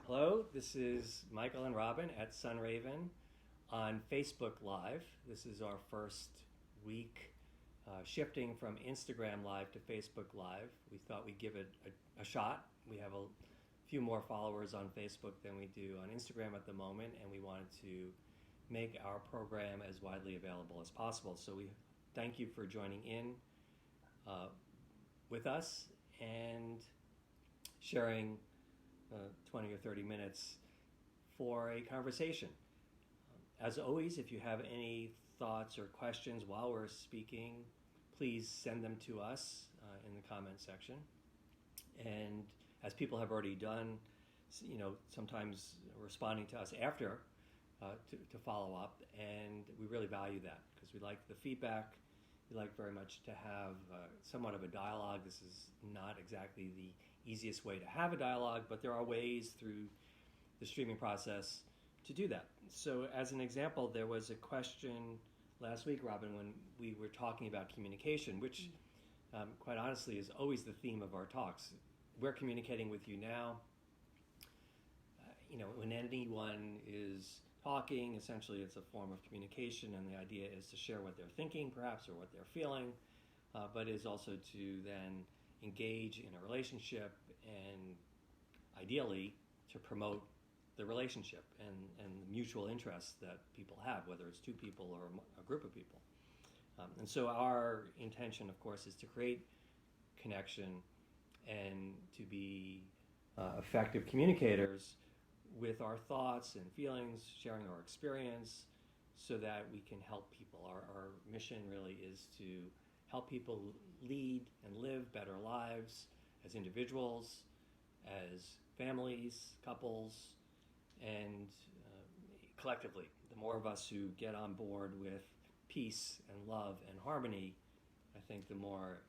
Hello, this is Michael and Robin at Sunraven on Facebook Live. This is our first week shifting from Instagram Live to Facebook Live. We thought we'd give it a shot. We have a few more followers on Facebook than we do on Instagram at the moment, and we wanted to make our program as widely available as possible. So we thank you for joining in with us and sharing 20 or 30 minutes for a conversation. As always, if you have any thoughts or questions while we're speaking, please send them to us in the comment section. And as people have already done, sometimes responding to us after to follow up, and we really value that because we like the feedback. We like very much to have somewhat of a dialogue. This is not exactly the easiest way to have a dialogue, but there are ways through the streaming process to do that. So as an example, there was a question last week, Robin, when we were talking about communication, which quite honestly is always the theme of our talks. We're communicating with you now. When anyone is talking, essentially it's a form of communication, and the idea is to share what they're thinking perhaps or what they're feeling, but is also to then engage in a relationship and ideally to promote the relationship and the mutual interests that people have, whether it's two people or a group of people. And so our intention, of course, is to create connection and to be effective communicators with our thoughts and feelings, sharing our experience so that we can help people. Our mission really is to help people lead and live better lives as individuals, as families, couples, and collectively. The more of us who get on board with peace and love and harmony, I think the more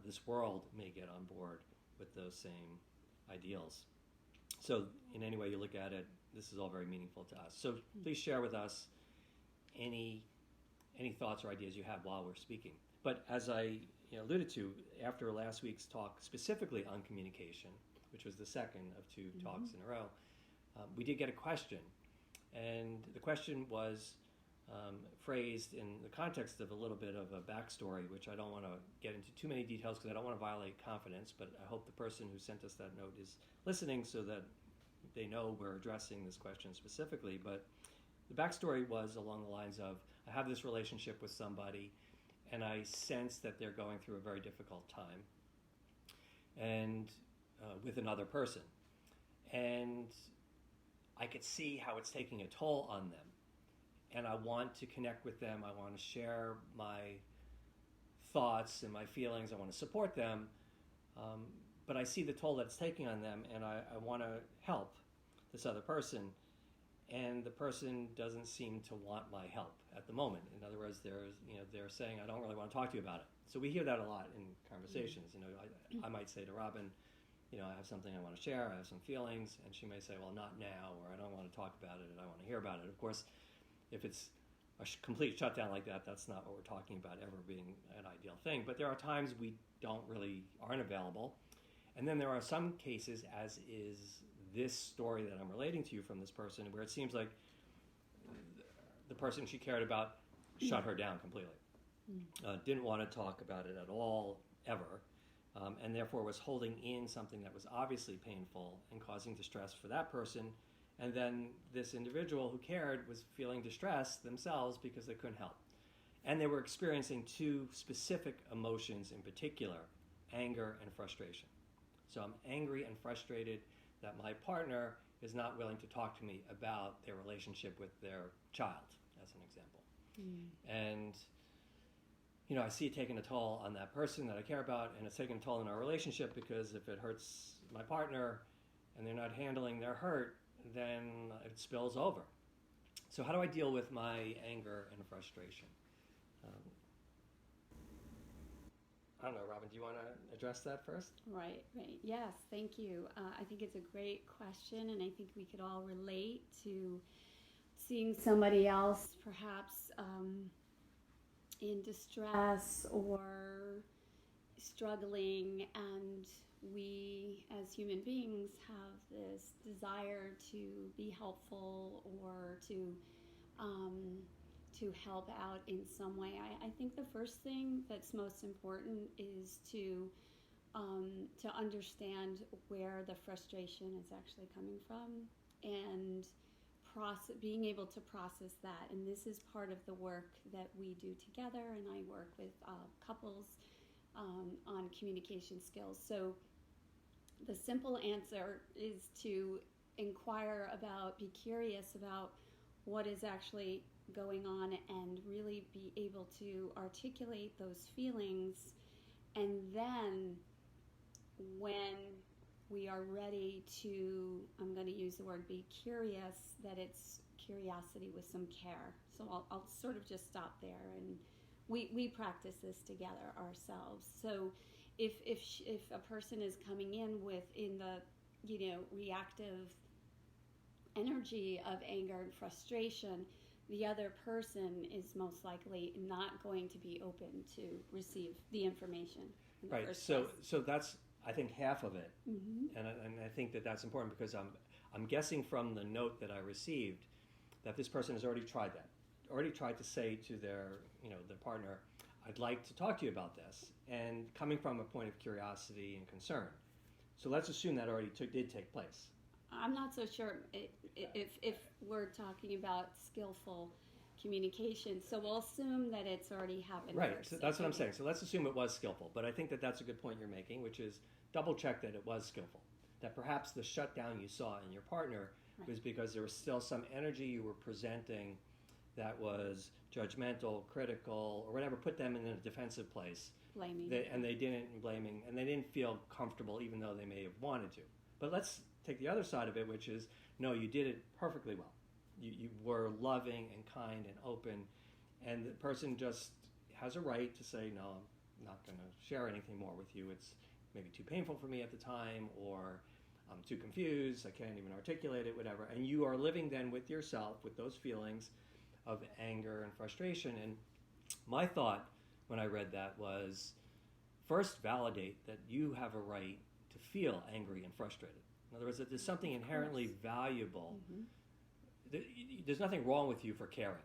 this world may get on board with those same ideals. So in any way you look at it, this is all very meaningful to us. So please share with us any thoughts or ideas you have while we're speaking. But as I alluded to, after last week's talk specifically on communication, which was the second of two talks in a row, we did get a question. And the question was phrased in the context of a little bit of a backstory, which I don't want to get into too many details because I don't want to violate confidence, but I hope the person who sent us that note is listening so that they know we're addressing this question specifically. But the backstory was along the lines of, I have this relationship with somebody and I sense that they're going through a very difficult time and with another person. And I could see how it's taking a toll on them. And I want to connect with them. I want to share my thoughts and my feelings. I want to support them. But I see the toll that it's taking on them, and I want to help this other person. And the person doesn't seem to want my help at the moment. In other words, they're saying, I don't really want to talk to you about it. So we hear that a lot in conversations. I might say to Robin, I have something I want to share. I have some feelings. And she may say, well, not now, or I don't want to talk about it, and I want to hear about it. Of course, if it's a complete shutdown like that, that's not what we're talking about ever being an ideal thing. But there are times we aren't available. And then there are some cases, as is this story that I'm relating to you from this person, where it seems like the person she cared about shut her down completely. Didn't want to talk about it at all, ever. And therefore was holding in something that was obviously painful and causing distress for that person. And then this individual who cared was feeling distressed themselves because they couldn't help. And they were experiencing two specific emotions in particular, anger and frustration. So I'm angry and frustrated that my partner is not willing to talk to me about their relationship with their child, as an example. And, I see it taking a toll on that person that I care about, and it's taking a toll in our relationship because if it hurts my partner and they're not handling their hurt, then it spills over. So how do I deal with my anger and frustration? I don't know, Robin, do you want to address that first? Right. Yes, thank you. I think it's a great question, and I think we could all relate to seeing somebody else perhaps in distress or struggling, and we as human beings have this desire to be helpful or to help out in some way. I think the first thing that's most important is to understand where the frustration is actually coming from, and being able to process that. And this is part of the work that we do together, and I work with couples on communication skills. So the simple answer is to inquire about, be curious about what is actually going on, and really be able to articulate those feelings. And then when we are ready to, I'm going to use the word be curious, that it's curiosity with some care. So I'll sort of just stop there, and we practice this together ourselves. So if a person is coming in the reactive energy of anger and frustration, the other person is most likely not going to be open to receive the information in the first place. So that's, I think, half of it. Mm-hmm. And I think that that's important, because I'm guessing from the note that I received that this person has already tried that, already tried to say to their partner, I'd like to talk to you about this, and coming from a point of curiosity and concern. So let's assume that already did take place. I'm not so sure if we're talking about skillful communication. So we'll assume that it's already happened. Right, first. so that's what I'm saying. So let's assume it was skillful. But I think that that's a good point you're making, which is double check that it was skillful. That perhaps the shutdown you saw in your partner was because there was still some energy you were presenting that was judgmental, critical, or whatever, put them in a defensive place. Blaming. They didn't feel comfortable, even though they may have wanted to. But let's take the other side of it, which is, no, you did it perfectly well. You were loving and kind and open, and the person just has a right to say, no, I'm not going to share anything more with you. It's maybe too painful for me at the time, or I'm too confused, I can't even articulate it, whatever. And you are living then with yourself, with those feelings of anger and frustration. And my thought when I read that was, first validate that you have a right to feel angry and frustrated. In other words, that there's something inherently valuable. Mm-hmm. There's nothing wrong with you for caring.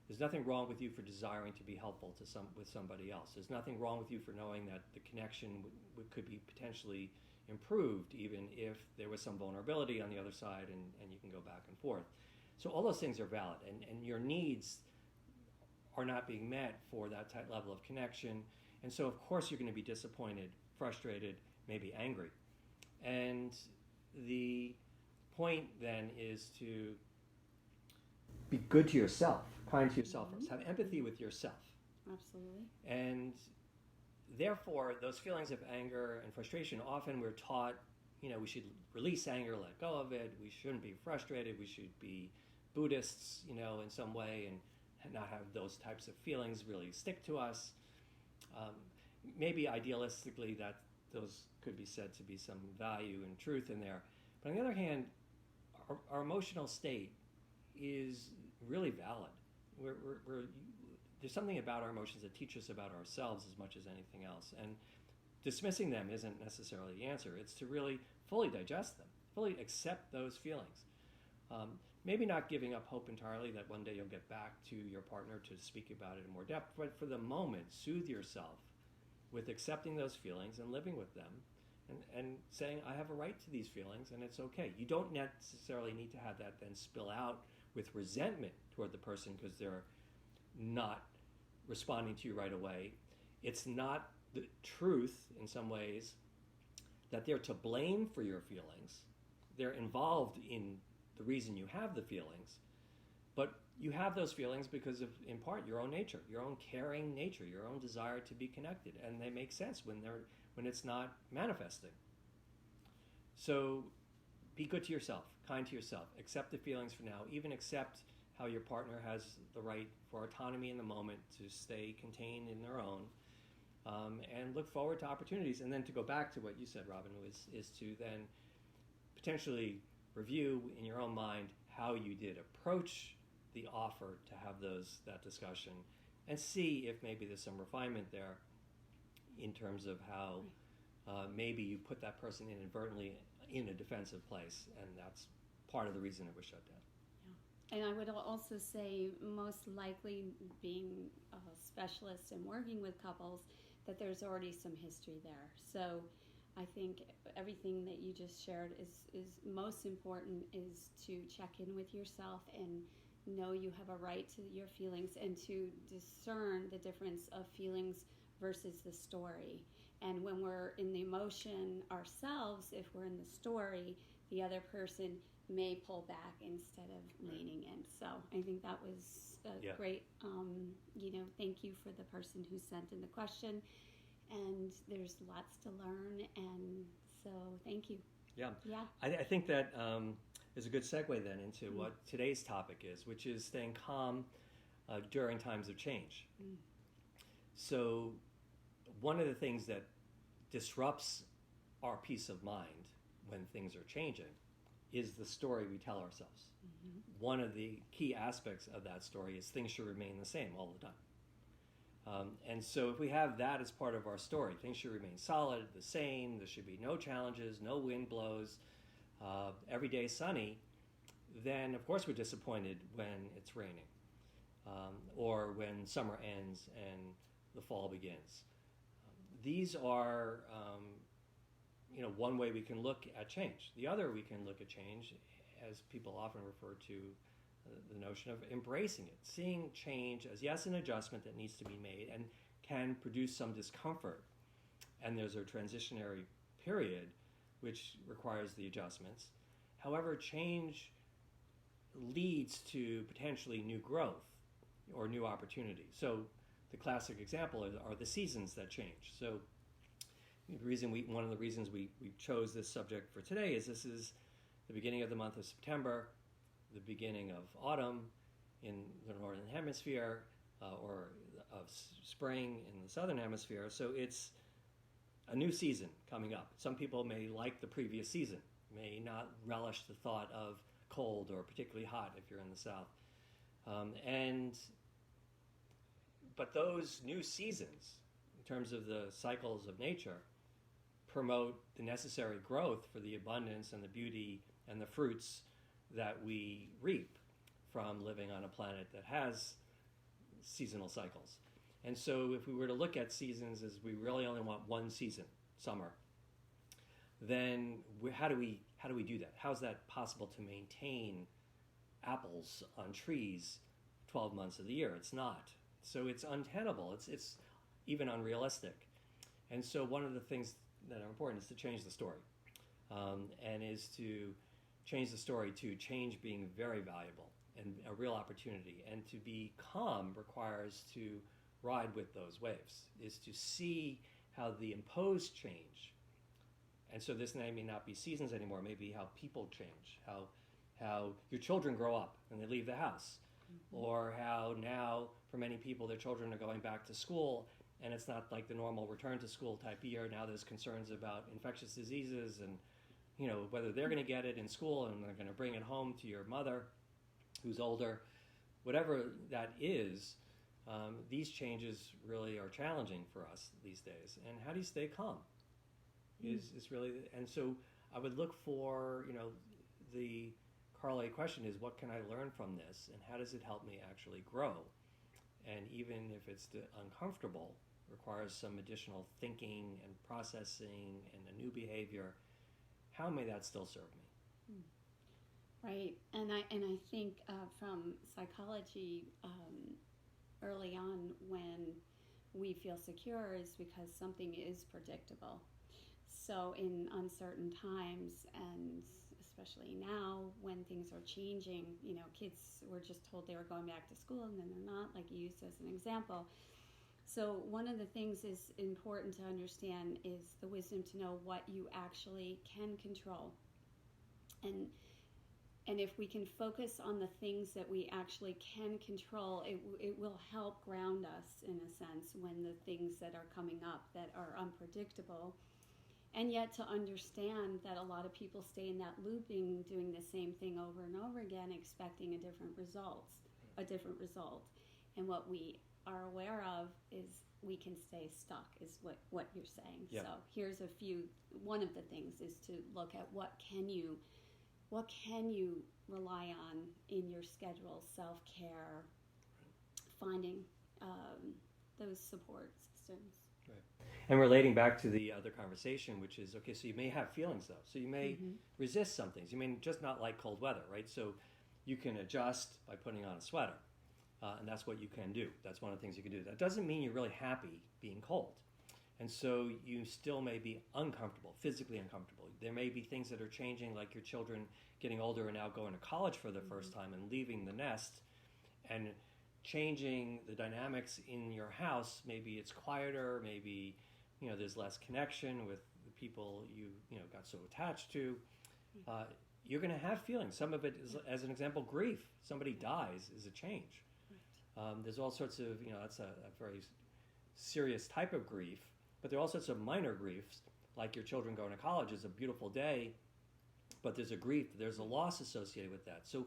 There's nothing wrong with you for desiring to be helpful with somebody else. There's nothing wrong with you for knowing that the connection could be potentially improved, even if there was some vulnerability on the other side, and you can go back and forth. So all those things are valid, and your needs are not being met for that type level of connection. And so, of course, you're going to be disappointed, frustrated, maybe angry. And the point then is to be good to yourself, kind to yourself first. Have empathy with yourself. Absolutely. And therefore, those feelings of anger and frustration, often we're taught, we should release anger, let go of it. We shouldn't be frustrated. We should be Buddhists, in some way, and not have those types of feelings really stick to us. Maybe idealistically that those could be said to be some value and truth in there. But on the other hand, our emotional state is really valid. There's something about our emotions that teach us about ourselves as much as anything else. And dismissing them isn't necessarily the answer. It's to really fully digest them, fully accept those feelings. Maybe not giving up hope entirely that one day you'll get back to your partner to speak about it in more depth, but for the moment, soothe yourself with accepting those feelings and living with them, and saying, I have a right to these feelings, and it's okay. You don't necessarily need to have that then spill out with resentment toward the person because they're not responding to you right away. It's not the truth, in some ways, that they're to blame for your feelings. They're involved in the reason you have the feelings, but you have those feelings because of, in part, your own nature, your own caring nature, your own desire to be connected, and they make sense when it's not manifesting. So be good to yourself, kind to yourself, accept the feelings for now, even accept how your partner has the right for autonomy in the moment to stay contained in their own, and look forward to opportunities. And then to go back to what you said, Robin, is to then potentially review in your own mind how you did approach the offer to have that discussion, and see if maybe there's some refinement there in terms of how maybe you put that person inadvertently in a defensive place, and that's part of the reason it was shut down. And I would also say, most likely, being a specialist and working with couples, that there's already some history there. So I think everything that you just shared is most important, is to check in with yourself and know you have a right to your feelings, and to discern the difference of feelings versus the story. And when we're in the emotion ourselves, if we're in the story, the other person may pull back instead of leaning in. So I think that was a great, thank you for the person who sent in the question. And there's lots to learn, and so thank you. Yeah. Yeah. I think that is a good segue then into what today's topic is, which is staying calm during times of change. So one of the things that disrupts our peace of mind when things are changing is the story we tell ourselves. One of the key aspects of that story is things should remain the same all the time. And so if we have that as part of our story, things should remain solid, the same, there should be no challenges, no wind blows, every day sunny, then of course we're disappointed when it's raining, or when summer ends and the fall begins. These are one way we can look at change. The other, we can look at change, as people often refer to the notion of embracing it, seeing change as, yes, an adjustment that needs to be made and can produce some discomfort. And there's a transitionary period which requires the adjustments. However, change leads to potentially new growth or new opportunity. So the classic example are the seasons that change. So one of the reasons we chose this subject for today is this is the beginning of the month of September, the beginning of autumn in the northern hemisphere, or of spring in the southern hemisphere. So it's a new season coming up. Some people may like the previous season, may not relish the thought of cold or particularly hot if you're in the south. But those new seasons, in terms of the cycles of nature, promote the necessary growth for the abundance and the beauty and the fruits that we reap from living on a planet that has seasonal cycles. And so if we were to look at seasons as we really only want one season, summer, then how do we do that? How is that possible to maintain apples on trees 12 months of the year? It's not. So it's untenable. It's even unrealistic. And so one of the things that are important is to change the story, and is to change the story to change being very valuable and a real opportunity. And to be calm requires to ride with those waves, is to see how the imposed change. And so this may not be seasons anymore, maybe how people change, how your children grow up and they leave the house, or how now for many people their children are going back to school and it's not like the normal return to school type year. Now there's concerns about infectious diseases and whether they're going to get it in school and they're going to bring it home to your mother who's older. Whatever that is, these changes really are challenging for us these days. And how do you stay calm is really, and so I would look for, the corollary question is, what can I learn from this and how does it help me actually grow? And even if it's uncomfortable, requires some additional thinking and processing and a new behavior, how may that still serve me? Right, and I think from psychology, early on when we feel secure is because something is predictable. So in uncertain times, and especially now when things are changing, kids were just told they were going back to school and then they're not, like you used as an example. So one of the things is important to understand is the wisdom to know what you actually can control. And if we can focus on the things that we actually can control, it will help ground us in a sense when the things that are coming up that are unpredictable. And yet to understand that a lot of people stay in that looping, doing the same thing over and over again, expecting a different result. And what we are aware of is we can stay stuck is what you're saying. Yeah. So here's one of the things is to look at what can you rely on in your schedule, self-care, finding those support systems. Right. And relating back to the other conversation, which is, okay, so you may have feelings though. So you may resist some things. You may just not like cold weather, right? So you can adjust by putting on a sweater. And that's what you can do. That's one of the things you can do. That doesn't mean you're really happy being cold. And so you still may be uncomfortable, physically uncomfortable. There may be things that are changing, like your children getting older and now going to college for the first time and leaving the nest and changing the dynamics in your house. Maybe it's quieter, maybe there's less connection with the people you got so attached to. You're going to have feelings. Some of it is, as an example, grief. Somebody dies is a change. There's all sorts of, that's a very serious type of grief, but there are all sorts of minor griefs, like your children going to college is a beautiful day, but there's a grief, there's a loss associated with that. So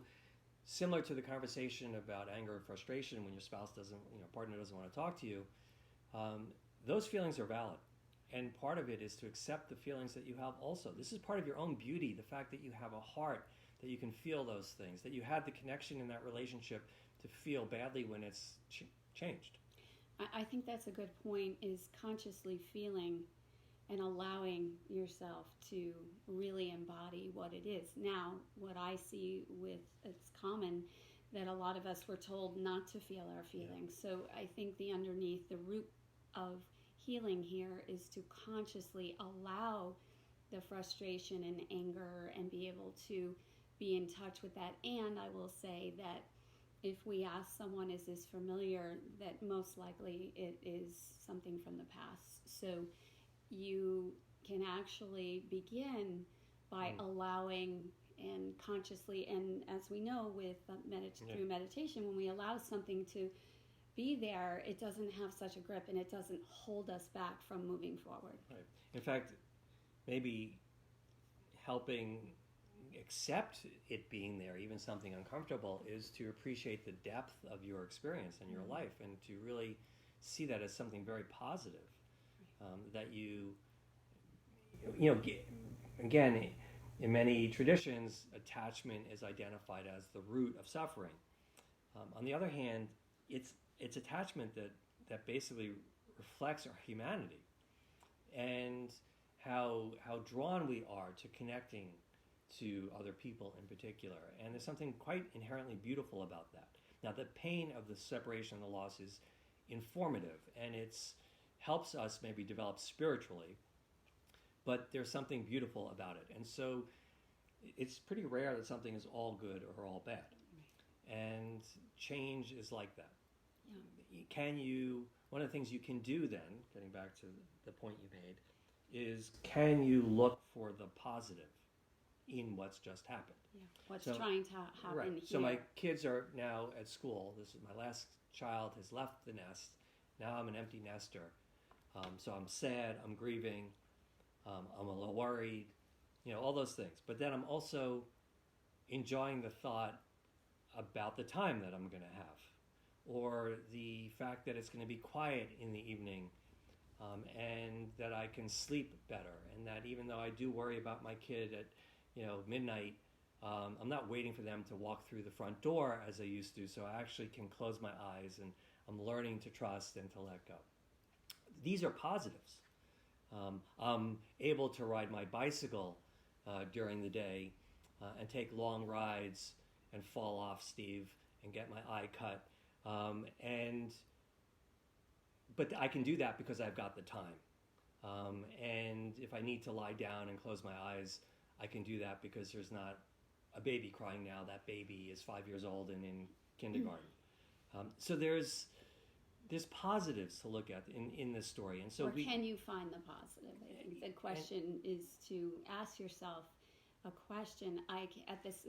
similar to the conversation about anger and frustration when your spouse partner doesn't want to talk to you, those feelings are valid. And part of it is to accept the feelings that you have also. This is part of your own beauty, the fact that you have a heart, that you can feel those things, that you had the connection in that relationship to feel badly when it's changed. I think that's a good point, is consciously feeling and allowing yourself to really embody what it is. Now, what I see it's common that a lot of us were told not to feel our feelings. Yeah. So I think the root of healing here is to consciously allow the frustration and anger and be able to be in touch with that. And I will say that if we ask someone, is this familiar, that most likely it is something from the past. So you can actually begin by allowing and consciously, and as we know with through meditation, when we allow something to be there, it doesn't have such a grip and it doesn't hold us back from moving forward. Right. In fact, maybe helping accept it being there, even something uncomfortable, is to appreciate the depth of your experience in your life and to really see that as something very positive. That again, in many traditions, attachment is identified as the root of suffering. On the other hand, it's attachment that basically reflects our humanity and how drawn we are to connecting to other people in particular. And there's something quite inherently beautiful about that. Now, the pain of the separation and the loss is informative, and it helps us maybe develop spiritually, but there's something beautiful about it. And so it's pretty rare that something is all good or all bad. And change is like that. Yeah. One of the things you can do then, getting back to the point you made, is can you look for the positive in what's just happened? Yeah. What's trying to happen right. here. So my kids are now at school. This is my last child has left the nest. Now I'm an empty nester. So I'm sad, I'm grieving, I'm a little worried, all those things. But then I'm also enjoying the thought about the time that I'm going to have, or the fact that it's going to be quiet in the evening, and that I can sleep better, and that even though I do worry about my kid at midnight, I'm not waiting for them to walk through the front door as I used to, so I actually can close my eyes, and I'm learning to trust and to let go. These are positives. I'm able to ride my bicycle during the day and take long rides and fall off, Steve, and get my eye cut. But I can do that because I've got the time. And if I need to lie down and close my eyes, I can do that because there's not a baby crying now. That baby is 5 years old and in kindergarten. So there's positives to look at in this story. And so can you find the positive? I think the question is to ask yourself a question.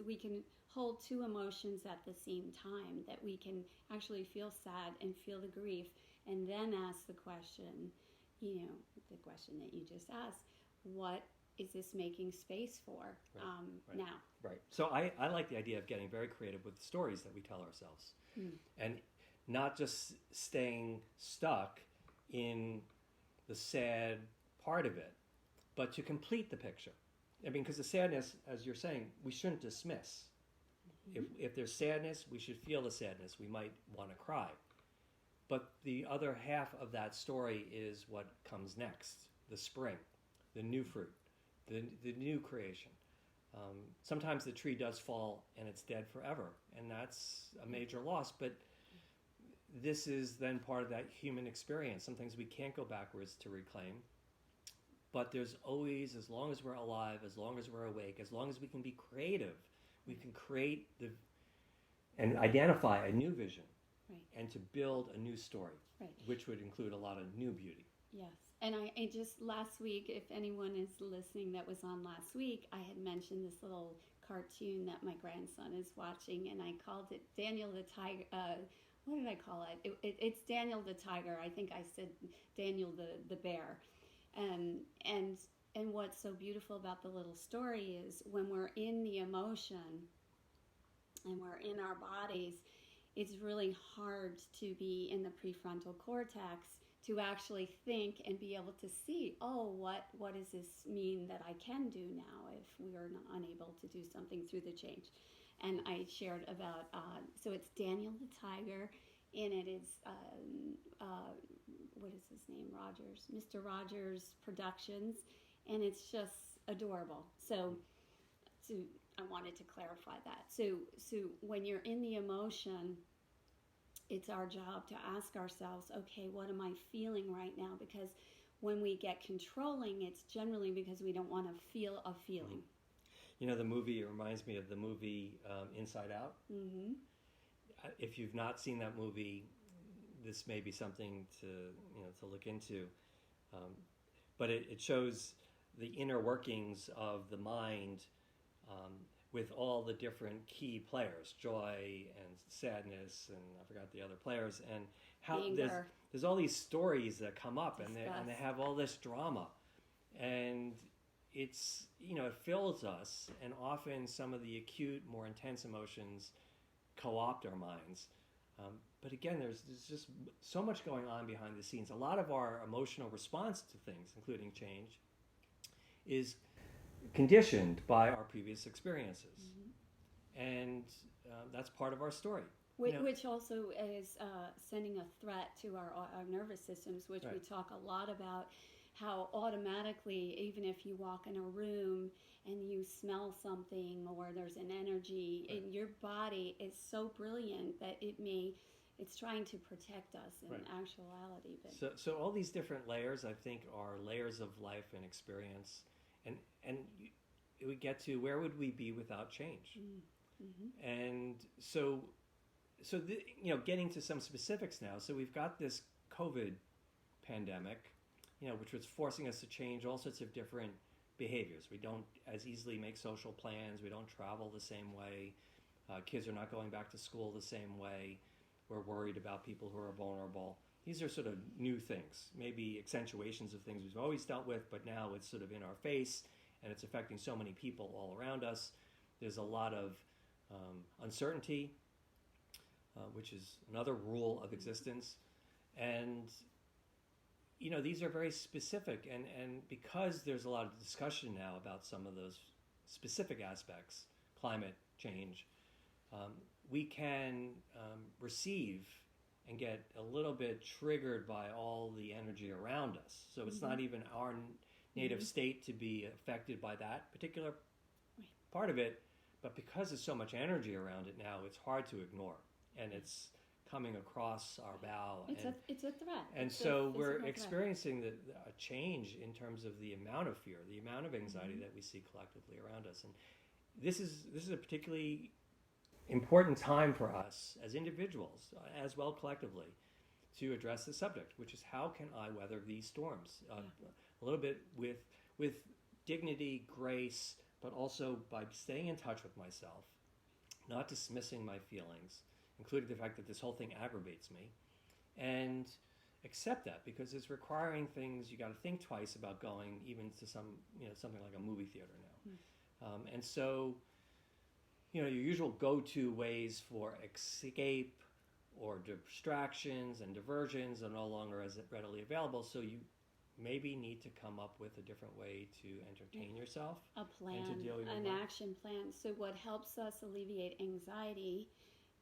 We can hold two emotions at the same time, that we can actually feel sad and feel the grief, and then ask the question, the question that you just asked, what is this making space for now? Right. So I like the idea of getting very creative with the stories that we tell ourselves. And not just staying stuck in the sad part of it, but to complete the picture. I mean, because the sadness, as you're saying, we shouldn't dismiss. If there's sadness, we should feel the sadness. We might want to cry. But the other half of that story is what comes next, the spring, the new fruit, the new creation. Sometimes the tree does fall and it's dead forever, and that's a major loss, but this is then part of that human experience. Some things we can't go backwards to reclaim, but there's always, as long as we're alive, as long as we're awake, as long as we can be creative, we can create and identify a new vision, Right. and to build a new story, Right. which would include a lot of new beauty. Yes. And I just last week, if anyone is listening that was on last week, I had mentioned this little cartoon that my grandson is watching, and I called it Daniel the Tiger. What did I call it? It's Daniel the Tiger. I think I said Daniel the Bear. And what's so beautiful about the little story is when we're in the emotion and we're in our bodies, it's really hard to be in the prefrontal cortex to actually think and be able to see, oh, what does this mean that I can do now if we are unable to do something through the change? And I shared about, so it's Daniel the Tiger, and it is, what is his name, Rogers, Mr. Rogers Productions, and it's just adorable. So I wanted to clarify that. So when you're in the emotion, it's our job to ask ourselves, okay, what am I feeling right now? Because when we get controlling, it's generally because we don't want to feel a feeling. You know, the movie, it reminds me of the movie Inside Out. Mm-hmm. If you've not seen that movie, this may be something to look into. But it shows the inner workings of the mind with all the different key players, joy and sadness, and I forgot the other players, and how there's all these stories that come up, and they have all this drama, and it's, it fills us, and often some of the acute, more intense emotions co-opt our minds. But again, there's just so much going on behind the scenes. A lot of our emotional response to things, including change, is conditioned by our previous experiences. Mm-hmm. And that's part of our story. Which also is sending a threat to our nervous systems, which Right. we talk a lot about, how automatically, even if you walk in a room and you smell something or there's an energy, Right. in your body is so brilliant that it's trying to protect us in Right. actuality. But So all these different layers, I think, are layers of life and experience. And we get to, where would we be without change? Mm-hmm. And so getting to some specifics now. So we've got this COVID pandemic, which was forcing us to change all sorts of different behaviors. We don't as easily make social plans. We don't travel the same way. Kids are not going back to school the same way. We're worried about people who are vulnerable. These are sort of new things, maybe accentuations of things we've always dealt with, but now it's sort of in our face, and it's affecting so many people all around us. There's a lot of uncertainty, which is another rule of existence. And, these are very specific. And because there's a lot of discussion now about some of those specific aspects, climate change, we can receive and get a little bit triggered by all the energy around us. So it's not even our native state to be affected by that particular part of it, but because there's so much energy around it now, it's hard to ignore, and it's coming across our bow. It's a threat. And it's so we're experiencing a change in terms of the amount of fear, the amount of anxiety that we see collectively around us. And this is a particularly important time for us as individuals, as well collectively, to address the subject, which is, how can I weather these storms? A little bit with dignity, grace, but also by staying in touch with myself, not dismissing my feelings, including the fact that this whole thing aggravates me, and accept that, because it's requiring things you got to think twice about going even to something like a movie theater now. And so, your usual go-to ways for escape or distractions and diversions are no longer as readily available. So you maybe need to come up with a different way to entertain yourself. A plan, and to deal with your an mind. action plan. So what helps us alleviate anxiety,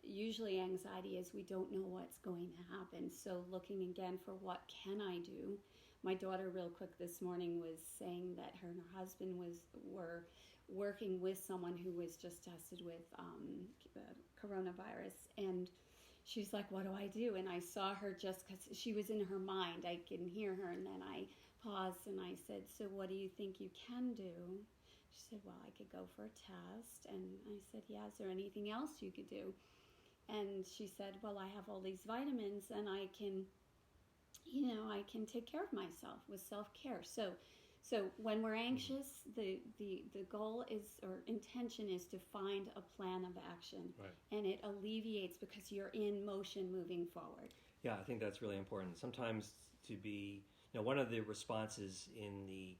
usually anxiety is we don't know what's going to happen. So looking again for what can I do. My daughter real quick this morning was saying that her and her husband were working with someone who was just tested with coronavirus, and she's like, what do I do? And I saw her just because she was in her mind. I can hear her, and then I paused and I said, so what do you think you can do? She said, well, I could go for a test. And I said, yeah, is there anything else you could do? And she said, well, I have all these vitamins and I can take care of myself with self-care. So when we're anxious, the goal is, or intention is, to find a plan of action. Right. And it alleviates because you're in motion moving forward. Yeah, I think that's really important. Sometimes to be, one of the responses in the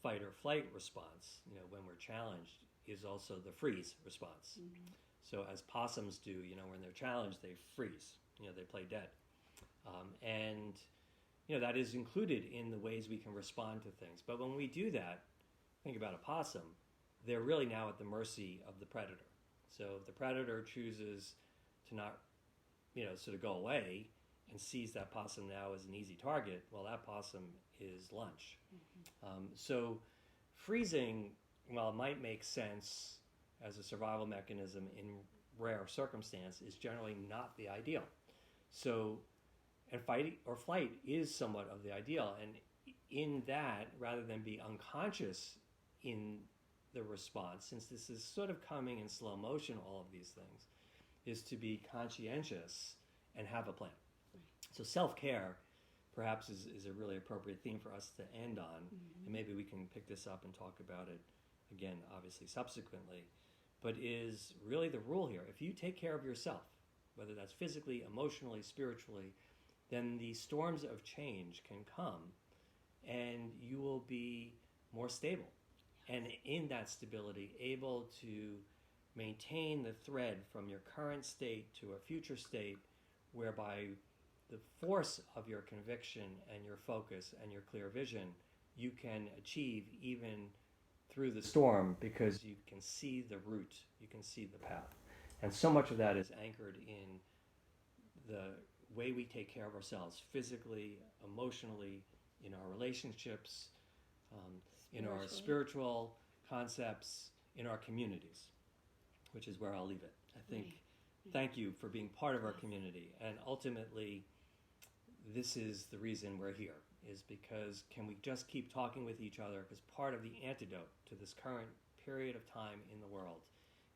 fight or flight response, when we're challenged, is also the freeze response. Mm-hmm. So as possums do, when they're challenged, they freeze. They play dead. And that is included in the ways we can respond to things. But when we do that, think about a possum, they're really now at the mercy of the predator. So if the predator chooses to not, sort of go away and sees that possum now as an easy target, well, that possum is lunch. Mm-hmm. So freezing, while it might make sense as a survival mechanism in rare circumstance, is generally not the ideal. So, and fight or flight is somewhat of the ideal. And in that, rather than be unconscious in the response, since this is sort of coming in slow motion, all of these things, is to be conscientious and have a plan. Right. So self-care perhaps is a really appropriate theme for us to end on. Mm-hmm. And maybe we can pick this up and talk about it again, obviously subsequently. But is really the rule here. If you take care of yourself, whether that's physically, emotionally, spiritually, then the storms of change can come and you will be more stable. And in that stability, able to maintain the thread from your current state to a future state, whereby the force of your conviction and your focus and your clear vision, you can achieve even through the storm, because you can see the route, you can see the path. And so much of that is anchored in the way we take care of ourselves physically, emotionally, in our relationships, in our spiritual concepts, in our communities, which is where I'll leave it. I think, thank you for being part of our community. And ultimately, this is the reason we're here, is because can we just keep talking with each other? Because part of the antidote to this current period of time in the world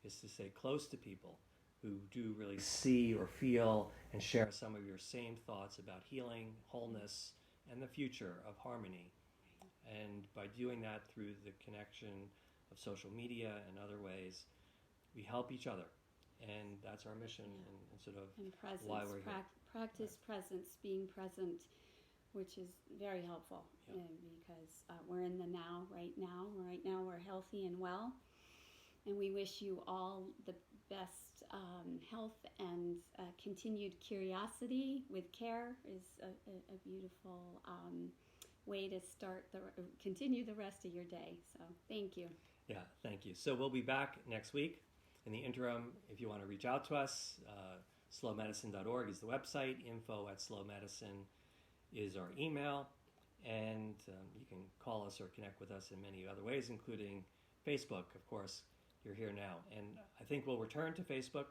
is to stay close to people who do really see or feel and share some of your same thoughts about healing, wholeness, and the future of harmony. And by doing that through the connection of social media and other ways, we help each other. And that's our mission, and sort of presence, why we're here. Practice presence, being present, which is very helpful because we're in the now, right now. Right now we're healthy and well. And we wish you all the best health and continued curiosity with care is a beautiful way to continue the rest of your day. So thank you. Yeah, thank you. So we'll be back next week. In the interim, if you want to reach out to us, slowmedicine.org is the website, info@slowmedicine is our email, and you can call us or connect with us in many other ways, including Facebook, of course. You're here now. And I think we'll return to Facebook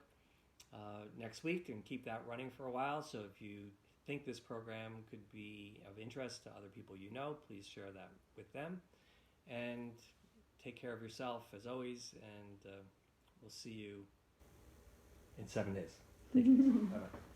next week and keep that running for a while. So if you think this program could be of interest to other people you know, please share that with them. And take care of yourself as always, and we'll see you in 7 days. Take care. Bye-bye.